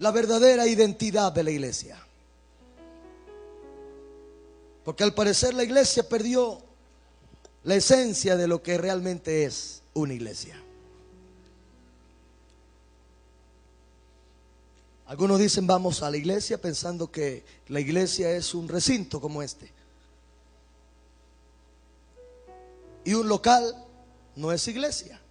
la verdadera identidad de la iglesia. Porque al parecer la iglesia perdió la esencia de lo que realmente es una iglesia. Algunos dicen vamos a la iglesia pensando que la iglesia es un recinto como este. Y un local no es iglesia.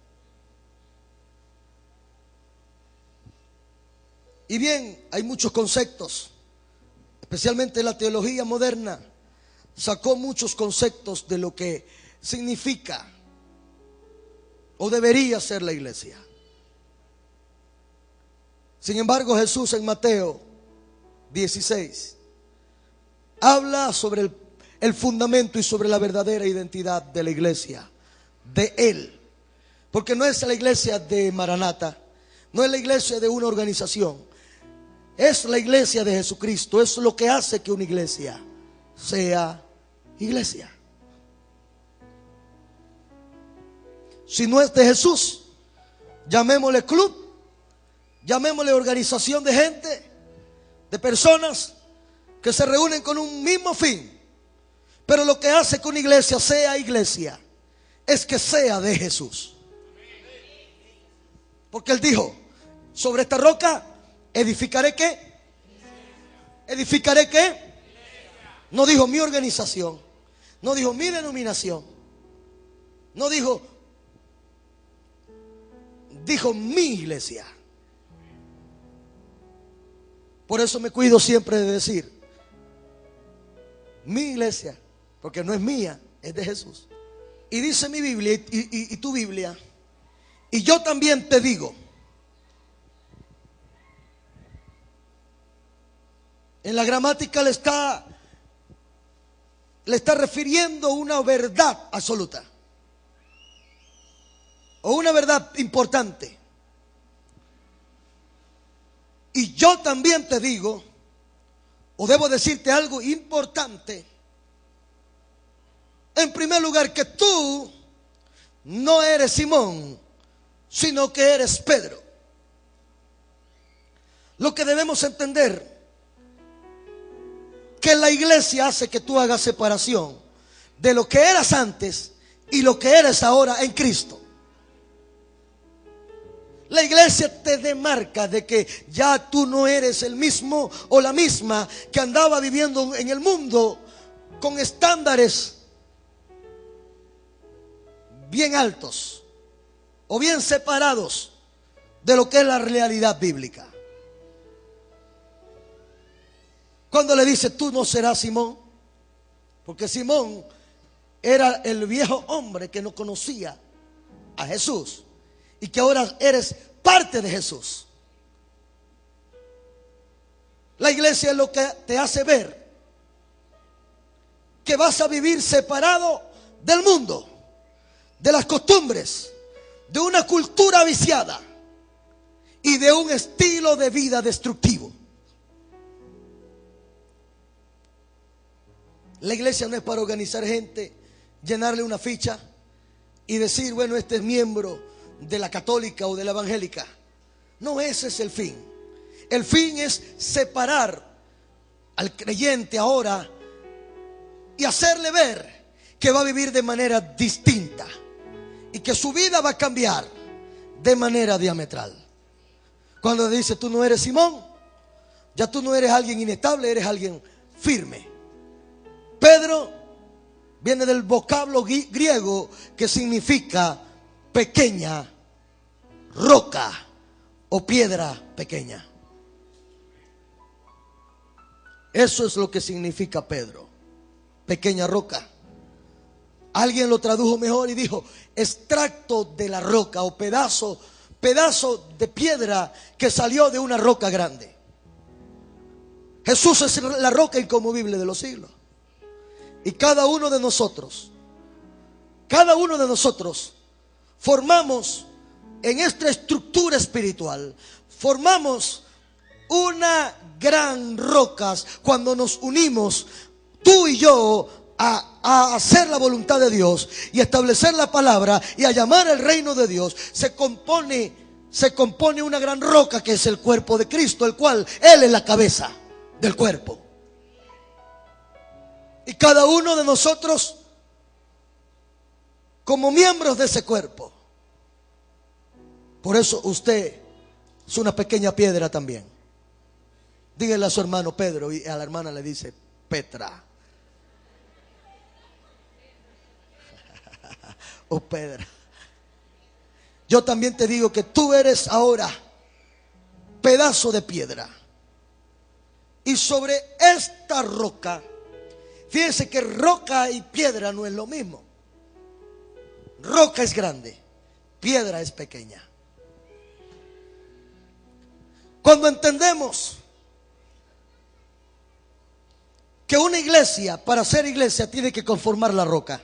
Y bien, hay muchos conceptos, especialmente la teología moderna sacó muchos conceptos de lo que significa o debería ser la iglesia. Sin embargo, Jesús en Mateo 16 habla sobre el fundamento y sobre la verdadera identidad de la iglesia, de Él. Porque no es la iglesia de Maranata, no es la iglesia de una organización, es la iglesia de Jesucristo. Es lo que hace que una iglesia sea iglesia. Si no es de Jesús, llamémosle club, llamémosle organización de gente, de personas que se reúnen con un mismo fin. Pero lo que hace que una iglesia sea iglesia es que sea de Jesús. Porque Él dijo, sobre esta roca edificaré ¿qué? ¿Edificaré qué? No dijo mi organización, no dijo mi denominación, no dijo mi iglesia. Por eso me cuido siempre de decir mi iglesia, porque no es mía, es de Jesús. Y dice mi Biblia y tu Biblia, y yo también te digo. En la gramática le está refiriendo una verdad absoluta o una verdad importante. Y yo también te digo, o debo decirte algo importante. En primer lugar, que tú no eres Simón, sino que eres Pedro. Lo que debemos entender, que la iglesia hace que tú hagas separación de lo que eras antes y lo que eres ahora en Cristo. La iglesia te demarca de que ya tú no eres el mismo o la misma que andaba viviendo en el mundo con estándares bien altos o bien separados de lo que es la realidad bíblica. Cuando le dice tú no serás Simón, porque Simón era el viejo hombre que no conocía a Jesús y que ahora eres parte de Jesús. La iglesia es lo que te hace ver que vas a vivir separado del mundo, de las costumbres, de una cultura viciada y de un estilo de vida destructivo. La iglesia no es para organizar gente, llenarle una ficha y decir, bueno, este es miembro de la católica o de la evangélica. No, ese es el fin. El fin es separar al creyente ahora y hacerle ver que va a vivir de manera distinta y que su vida va a cambiar de manera diametral. Cuando dice tú no eres Simón, ya tú no eres alguien inestable, eres alguien firme. Pedro viene del vocablo griego que significa pequeña roca o piedra pequeña. Eso es lo que significa Pedro, pequeña roca. Alguien lo tradujo mejor y dijo extracto de la roca o pedazo de piedra que salió de una roca grande. Jesús es la roca inconmovible de los siglos. Y cada uno de nosotros formamos en esta estructura espiritual, formamos una gran roca cuando nos unimos, tú y yo, a hacer la voluntad de Dios y establecer la palabra y a llamar al reino de Dios. Se compone se compone una gran roca que es el cuerpo de Cristo, el cual Él es la cabeza del cuerpo. Y cada uno de nosotros, como miembros de ese cuerpo. Por eso usted es una pequeña piedra también. Dígale a su hermano Pedro, y a la hermana le dice Petra. O Pedra. Yo también te digo que tú eres ahora pedazo de piedra. Y sobre esta roca, fíjense que roca y piedra no es lo mismo. Roca es grande, piedra es pequeña. Cuando entendemos que una iglesia, para ser iglesia, tiene que conformar la roca,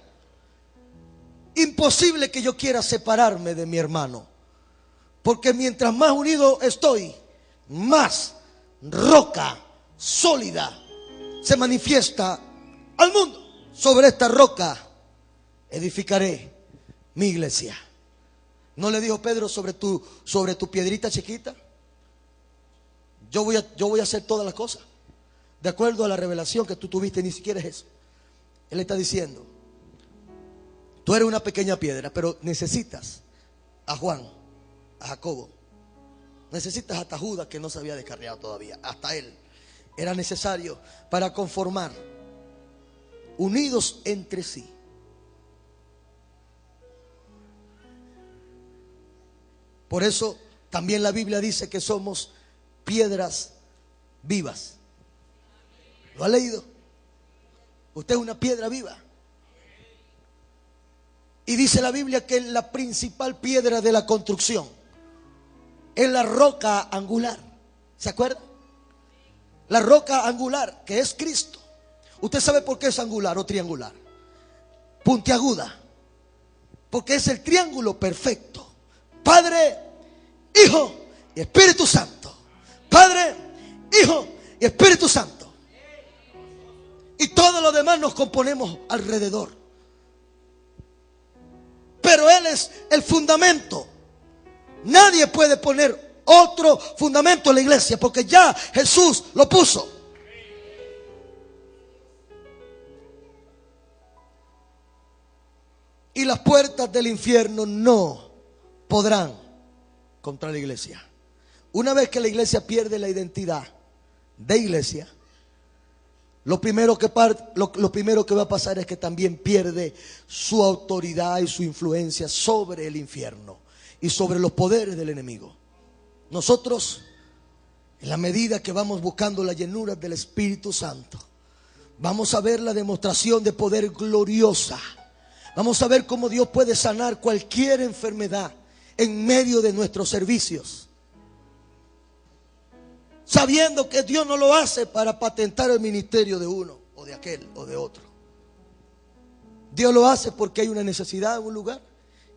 imposible que yo quiera separarme de mi hermano, porque mientras más unido estoy, más roca sólida se manifiesta al mundo. Sobre esta roca edificaré mi iglesia. ¿No le dijo Pedro sobre tu piedrita chiquita? Yo voy a hacer todas las cosas de acuerdo a la revelación que tú tuviste. Ni siquiera es eso. Él está diciendo: tú eres una pequeña piedra, pero necesitas a Juan, a Jacobo, necesitas hasta Judas, que no se había descarriado todavía. Hasta él era necesario para conformar, unidos entre sí. Por eso también la Biblia dice que somos piedras vivas. ¿Lo ha leído? Usted es una piedra viva. Y dice la Biblia que la principal piedra de la construcción es la roca angular. ¿Se acuerda? La roca angular, que es Cristo. ¿Usted sabe por qué es angular o triangular? Puntiaguda. Porque es el triángulo perfecto. Padre, Hijo y Espíritu Santo. Padre, Hijo y Espíritu Santo. Y todo lo demás nos componemos alrededor. Pero Él es el fundamento. Nadie puede poner otro fundamento en la iglesia, porque ya Jesús lo puso. Y las puertas del infierno no podrán contra la iglesia. Una vez que la iglesia pierde la identidad de iglesia, lo primero que va a pasar es que también pierde su autoridad y su influencia sobre el infierno y sobre los poderes del enemigo. Nosotros, en la medida que vamos buscando la llenura del Espíritu Santo, vamos a ver la demostración de poder gloriosa. Vamos a ver cómo Dios puede sanar cualquier enfermedad en medio de nuestros servicios, sabiendo que Dios no lo hace para patentar el ministerio de uno o de aquel o de otro. Dios lo hace porque hay una necesidad en un lugar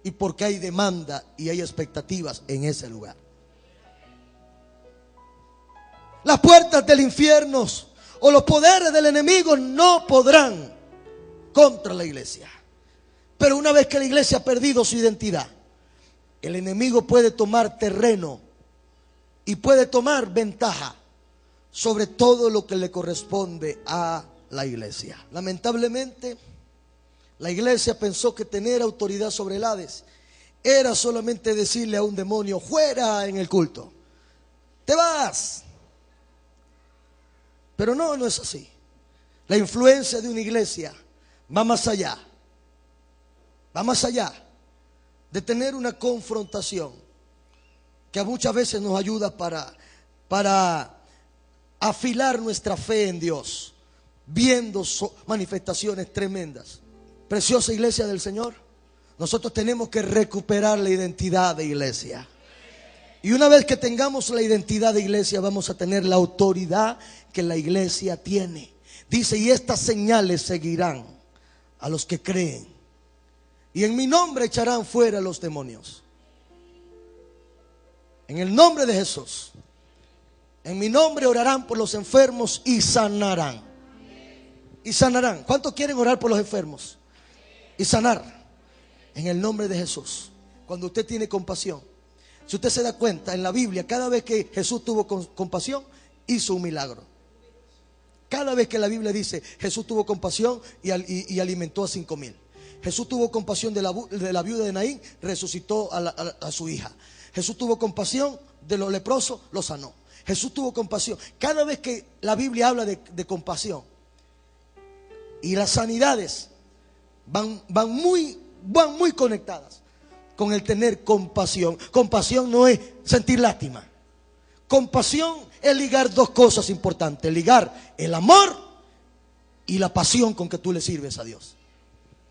y porque hay demanda y hay expectativas en ese lugar. Las puertas del infierno o los poderes del enemigo no podrán contra la iglesia. Pero una vez que la iglesia ha perdido su identidad, el enemigo puede tomar terreno y puede tomar ventaja sobre todo lo que le corresponde a la iglesia. Lamentablemente, la iglesia pensó que tener autoridad sobre el Hades era solamente decirle a un demonio: fuera en el culto, te vas. Pero no es así. La influencia de una iglesia va más allá. Va más allá de tener una confrontación que muchas veces nos ayuda para afilar nuestra fe en Dios, viendo manifestaciones tremendas. Preciosa iglesia del Señor, nosotros tenemos que recuperar la identidad de iglesia. Y una vez que tengamos la identidad de iglesia, vamos a tener la autoridad que la iglesia tiene. Dice: y estas señales seguirán a los que creen, y en mi nombre echarán fuera los demonios. En el nombre de Jesús. En mi nombre orarán por los enfermos y sanarán. Y sanarán. ¿Cuántos quieren orar por los enfermos y sanar? En el nombre de Jesús. Cuando usted tiene compasión, Si usted se da cuenta, en la Biblia, cada vez que Jesús tuvo compasión, hizo un milagro. Cada vez que la Biblia dice Jesús tuvo compasión y alimentó a 5,000. Jesús tuvo compasión de la viuda de Naín, resucitó a su hija. Jesús tuvo compasión de los leprosos, los sanó. Jesús tuvo compasión. Cada vez que la Biblia habla de compasión, y las sanidades van muy conectadas con el tener compasión. Compasión no es sentir lástima. Compasión es ligar dos cosas importantes: ligar el amor y la pasión con que tú le sirves a Dios.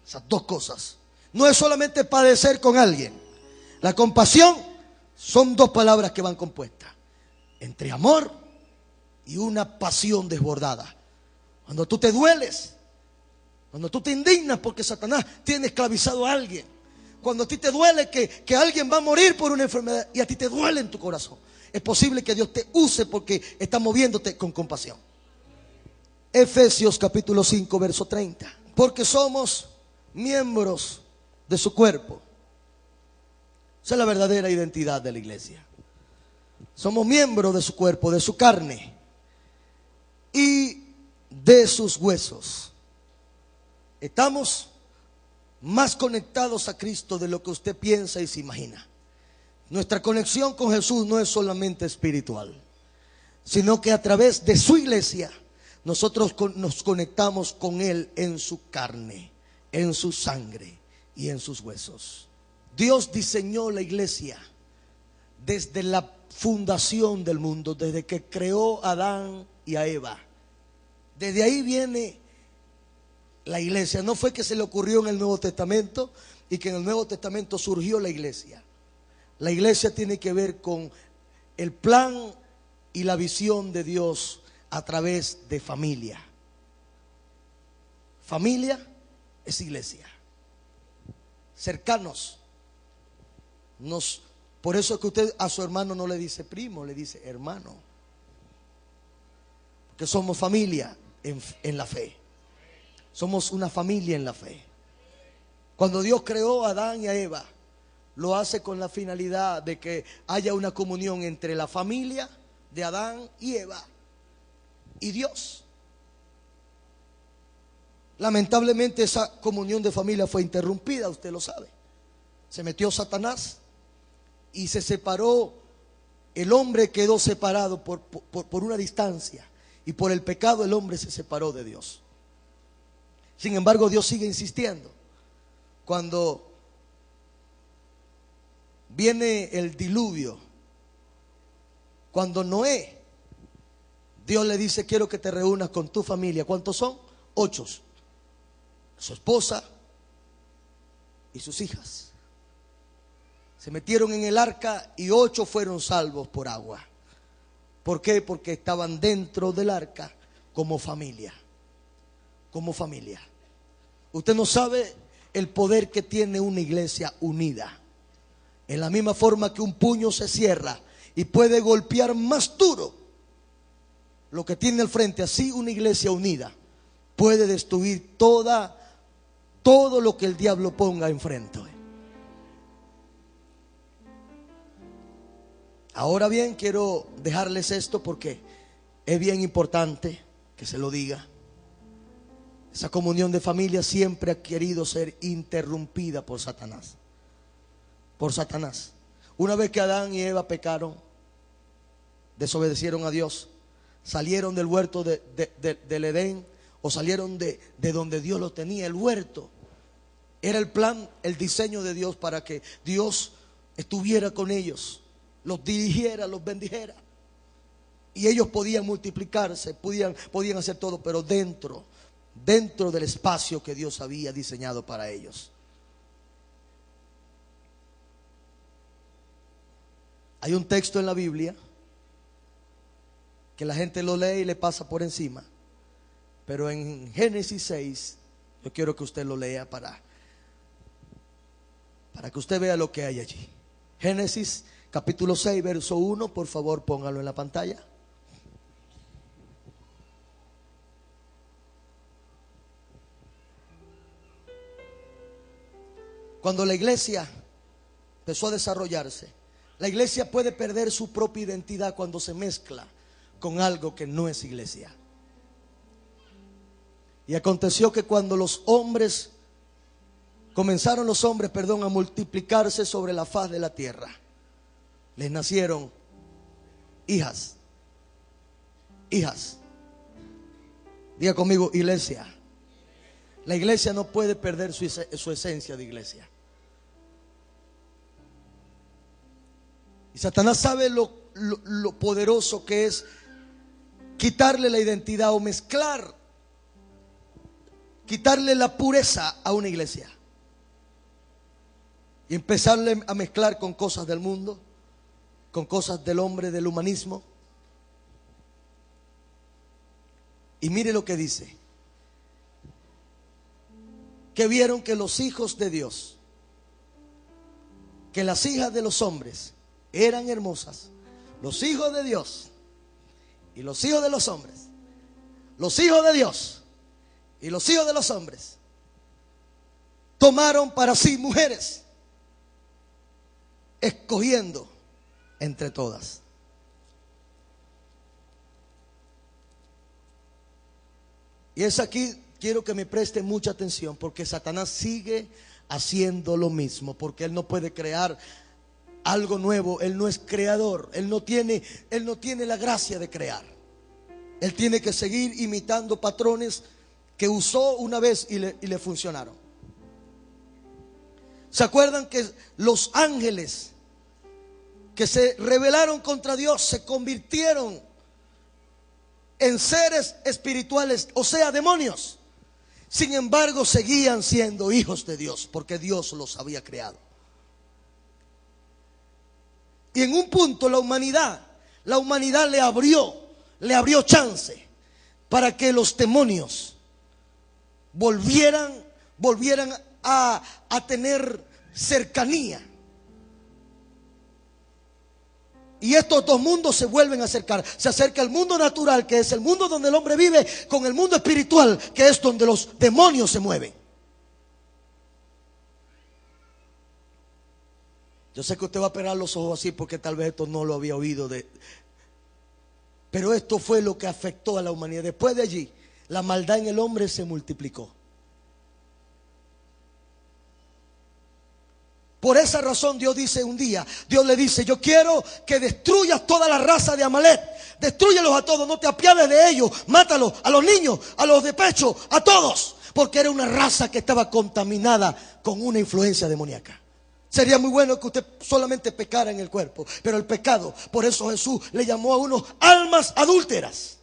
Esas dos cosas. No es solamente padecer con alguien. La compasión son dos palabras que van compuestas: entre amor y una pasión desbordada. Cuando tú te dueles, cuando tú te indignas porque Satanás tiene esclavizado a alguien, cuando a ti te duele que alguien va a morir por una enfermedad y a ti te duele en tu corazón, es posible que Dios te use porque está moviéndote con compasión. Efesios capítulo 5 verso 30. Porque somos miembros de su cuerpo. Esa es la verdadera identidad de la iglesia. Somos miembros de su cuerpo, de su carne y de sus huesos. Estamos más conectados a Cristo de lo que usted piensa y se imagina. Nuestra conexión con Jesús no es solamente espiritual, sino que a través de su iglesia nosotros nos conectamos con Él en su carne, en su sangre y en sus huesos. Dios diseñó la iglesia desde la fundación del mundo, desde que creó a Adán y a Eva. Desde ahí viene la iglesia. No fue que se le ocurrió en el Nuevo Testamento y que en el Nuevo Testamento surgió la iglesia. La iglesia tiene que ver con el plan y la visión de Dios a través de familia. Familia es iglesia. Cercanos. Por eso es que usted a su hermano no le dice primo, le dice hermano. Porque somos familia en la fe. Somos una familia en la fe. Cuando Dios creó a Adán y a Eva, lo hace con la finalidad de que haya una comunión entre la familia de Adán y Eva y Dios. Lamentablemente esa comunión de familia fue interrumpida, usted lo sabe. Se metió Satanás y se separó. El hombre quedó separado por una distancia, y por el pecado el hombre se separó de Dios. Sin embargo, Dios sigue insistiendo. Cuando viene el diluvio, cuando Noé, Dios le dice: quiero que te reúnas con tu familia. ¿Cuántos son? 8. Su esposa y sus hijas. Se metieron en el arca y 8 fueron salvos por agua. ¿Por qué? Porque estaban dentro del arca como familia. Como familia. Usted no sabe el poder que tiene una iglesia unida. En la misma forma que un puño se cierra y puede golpear más duro lo que tiene al frente, así una iglesia unida puede destruir todo lo que el diablo ponga enfrente. Ahora bien, quiero dejarles esto porque es bien importante que se lo diga. Esa comunión de familia siempre ha querido ser interrumpida por Satanás. Por Satanás. Una vez que Adán y Eva pecaron, desobedecieron a Dios, salieron del huerto del Edén, o salieron de donde Dios los tenía. El huerto era el plan, el diseño de Dios para que Dios estuviera con ellos, los dirigiera, los bendijera. Y ellos podían multiplicarse, podían hacer todo, pero dentro del espacio que Dios había diseñado para ellos. Hay un texto en la Biblia que la gente lo lee y le pasa por encima, pero en Génesis 6 yo quiero que usted lo lea para que usted vea lo que hay allí. Génesis capítulo 6 verso 1, por favor póngalo en la pantalla. Cuando la iglesia empezó a desarrollarse, La iglesia puede perder su propia identidad cuando se mezcla con algo que no es iglesia. Y aconteció que cuando comenzaron los hombres, a multiplicarse sobre la faz de la tierra, les nacieron hijas. Diga conmigo, iglesia. La iglesia no puede perder su esencia de iglesia. Y Satanás sabe lo poderoso que es quitarle la identidad o quitarle la pureza a una iglesia y empezarle a mezclar con cosas del mundo, con cosas del hombre, del humanismo. Y mire lo que dice: que vieron que los hijos de Dios, que las hijas de los hombres eran hermosas. Los hijos de Dios y los hijos de los hombres, los hijos de Dios y los hijos de los hombres tomaron para sí mujeres, escogiendo entre todas. Y es aquí, quiero que me presten mucha atención, porque Satanás sigue haciendo lo mismo, porque él no puede crear algo nuevo. Él no es creador, él no tiene la gracia de crear. Él tiene que seguir imitando patrones que usó una vez y le funcionaron. ¿Se acuerdan que los ángeles que se rebelaron contra Dios se convirtieron en seres espirituales, o sea, demonios? Sin embargo, seguían siendo hijos de Dios, porque Dios los había creado. Y en un punto la humanidad le abrió chance para que los demonios volvieran a tener cercanía. Y estos dos mundos se vuelven a acercar. Se acerca el mundo natural, que es el mundo donde el hombre vive, con el mundo espiritual, que es donde los demonios se mueven. Yo sé que usted va a pegar los ojos así, porque tal vez esto no lo había oído pero esto fue lo que afectó a la humanidad. Después de allí, la maldad en el hombre se multiplicó. Por esa razón Dios dice un día, Dios le dice: yo quiero que destruyas toda la raza de Amalek. Destrúyelos a todos, no te apiades de ellos. Mátalos, a los niños, a los de pecho, a todos. Porque era una raza que estaba contaminada con una influencia demoníaca. Sería muy bueno que usted solamente pecara en el cuerpo, pero el pecado, por eso Jesús le llamó a unos almas adúlteras.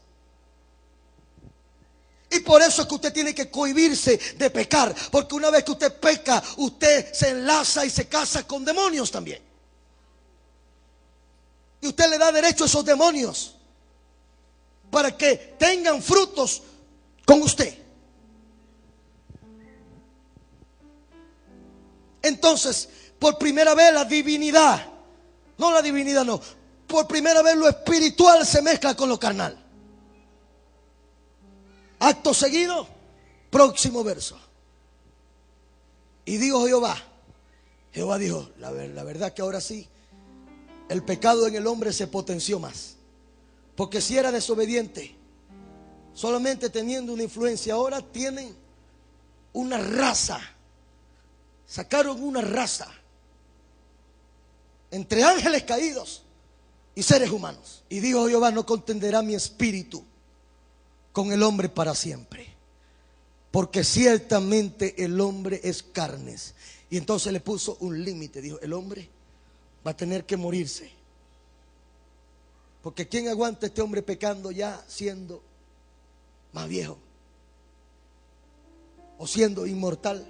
Y por eso es que usted tiene que cohibirse de pecar, porque una vez que usted peca, usted se enlaza y se casa con demonios también. Y usted le da derecho a esos demonios para que tengan frutos con usted. Entonces, por primera vez por primera vez lo espiritual se mezcla con lo carnal. Acto seguido, próximo verso. Y dijo Jehová dijo: la verdad que ahora sí, el pecado en el hombre se potenció más. Porque si era desobediente, solamente teniendo una influencia, ahora tienen una raza. Sacaron una raza entre ángeles caídos y seres humanos. Y dijo Jehová: no contenderá mi espíritu con el hombre para siempre, porque ciertamente el hombre es carnes. Y entonces le puso un límite. Dijo: el hombre va a tener que morirse, porque ¿quién aguanta este hombre pecando ya siendo más viejo o siendo inmortal?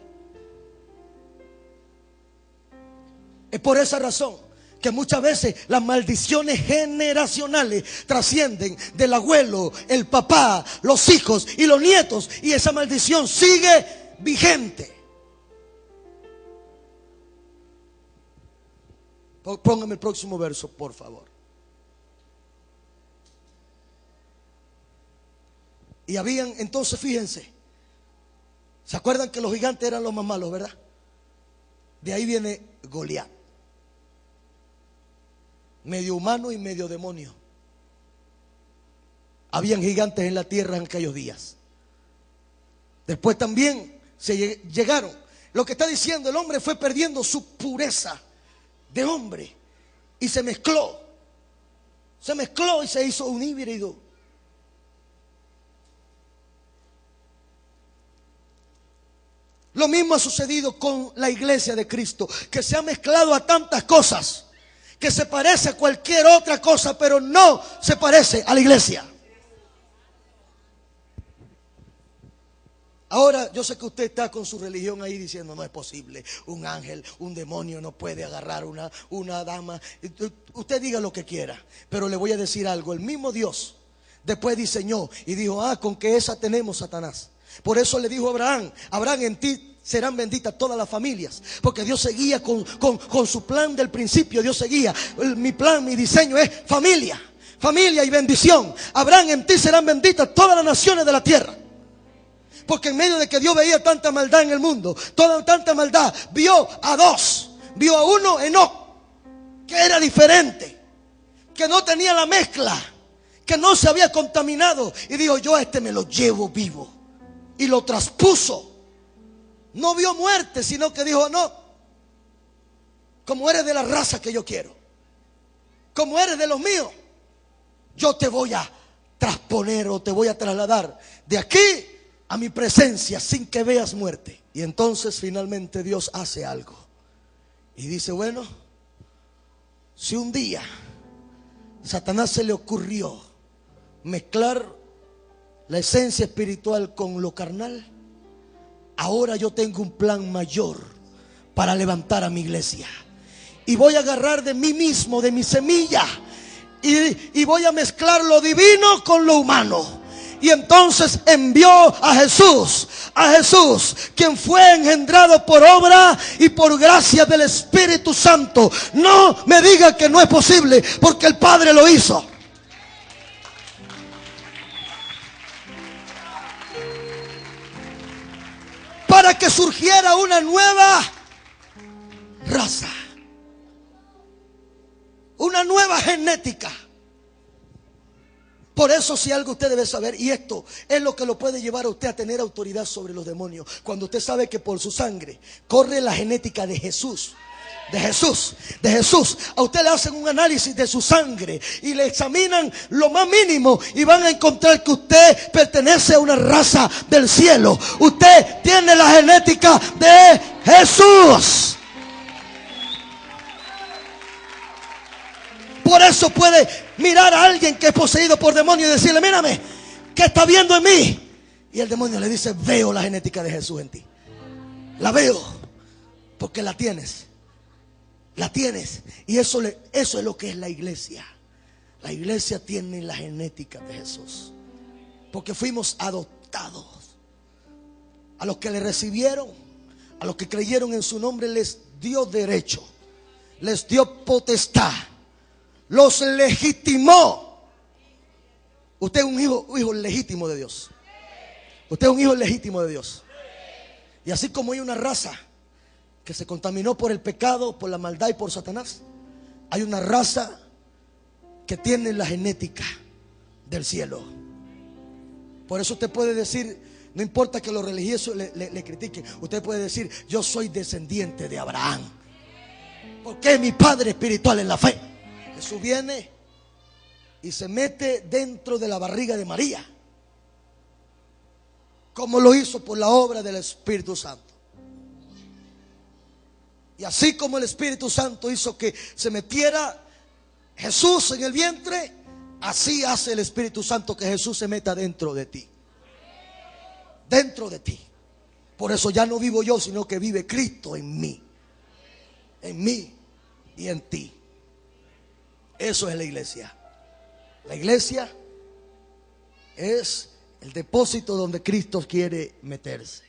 Es por esa razón que muchas veces las maldiciones generacionales trascienden del abuelo, el papá, los hijos y los nietos, y esa maldición sigue vigente. Póngame el próximo verso, por favor. Y habían, entonces fíjense, ¿se acuerdan que los gigantes eran los más malos, verdad? De ahí viene Goliat. medio humano y medio demonio. Habían gigantes en la tierra en aquellos días. Después también se llegaron. Lo que está diciendo, el hombre fue perdiendo su pureza de hombre y se mezcló y se hizo un híbrido. Lo mismo ha sucedido con la iglesia de Cristo, que se ha mezclado a tantas cosas, que se parece a cualquier otra cosa, pero no se parece a la iglesia. Ahora yo sé que usted está con su religión ahí diciendo: no es posible, un ángel, un demonio no puede agarrar una dama. Usted diga lo que quiera, pero le voy a decir algo. El mismo Dios después diseñó y dijo: con que esa tenemos, Satanás. Por eso le dijo a Abraham: Abraham, en ti serán benditas todas las familias. Porque Dios seguía con su plan del principio. Dios seguía: mi plan, mi diseño es familia y bendición. Abraham, en ti serán benditas todas las naciones de la tierra. Porque en medio de que Dios veía tanta maldad en el mundo, tanta maldad, vio a dos. Vio a uno, Enoc, que era diferente, que no tenía la mezcla, que no se había contaminado. Y dijo: yo a este me lo llevo vivo. Y lo traspuso. No vio muerte, sino que dijo: no, como eres de la raza que yo quiero, como eres de los míos, yo te voy a trasponer o te voy a trasladar de aquí a mi presencia sin que veas muerte. Y entonces finalmente Dios hace algo y dice: bueno, si un día Satanás se le ocurrió mezclar la esencia espiritual con lo carnal, ahora yo tengo un plan mayor para levantar a mi iglesia. Y voy a agarrar de mí mismo, de mi semilla, y voy a mezclar lo divino con lo humano. Y entonces envió a Jesús, quien fue engendrado por obra y por gracia del Espíritu Santo. No me diga que no es posible, porque el Padre lo hizo. Para que surgiera una nueva raza, una nueva genética. Por eso, si algo usted debe saber, y esto es lo que lo puede llevar a usted a tener autoridad sobre los demonios, cuando usted sabe que por su sangre corre la genética de Jesús. De Jesús. A usted le hacen un análisis de su sangre y le examinan lo más mínimo y van a encontrar que usted pertenece a una raza del cielo. Usted tiene la genética de Jesús. Por eso puede mirar a alguien que es poseído por demonios y decirle: mírame, ¿qué está viendo en mí? Y el demonio le dice: veo la genética de Jesús en ti. La veo, porque la tienes. La tienes. Y eso es lo que es la iglesia. La iglesia tiene la genética de Jesús, porque fuimos adoptados. A los que le recibieron, a los que creyeron en su nombre, les dio derecho, les dio potestad, los legitimó. Usted es un hijo legítimo de Dios. Usted es un hijo legítimo de Dios. Y así como hay una raza que se contaminó por el pecado, por la maldad y por Satanás, hay una raza que tiene la genética del cielo. Por eso usted puede decir, no importa que los religiosos le critiquen, usted puede decir: yo soy descendiente de Abraham, porque es mi padre espiritual en la fe. Jesús viene y se mete dentro de la barriga de María, como lo hizo por la obra del Espíritu Santo. Y así como el Espíritu Santo hizo que se metiera Jesús en el vientre, así hace el Espíritu Santo que Jesús se meta dentro de ti. Dentro de ti. Por eso ya no vivo yo, sino que vive Cristo en mí. En mí y en ti. Eso es la iglesia. La iglesia es el depósito donde Cristo quiere meterse.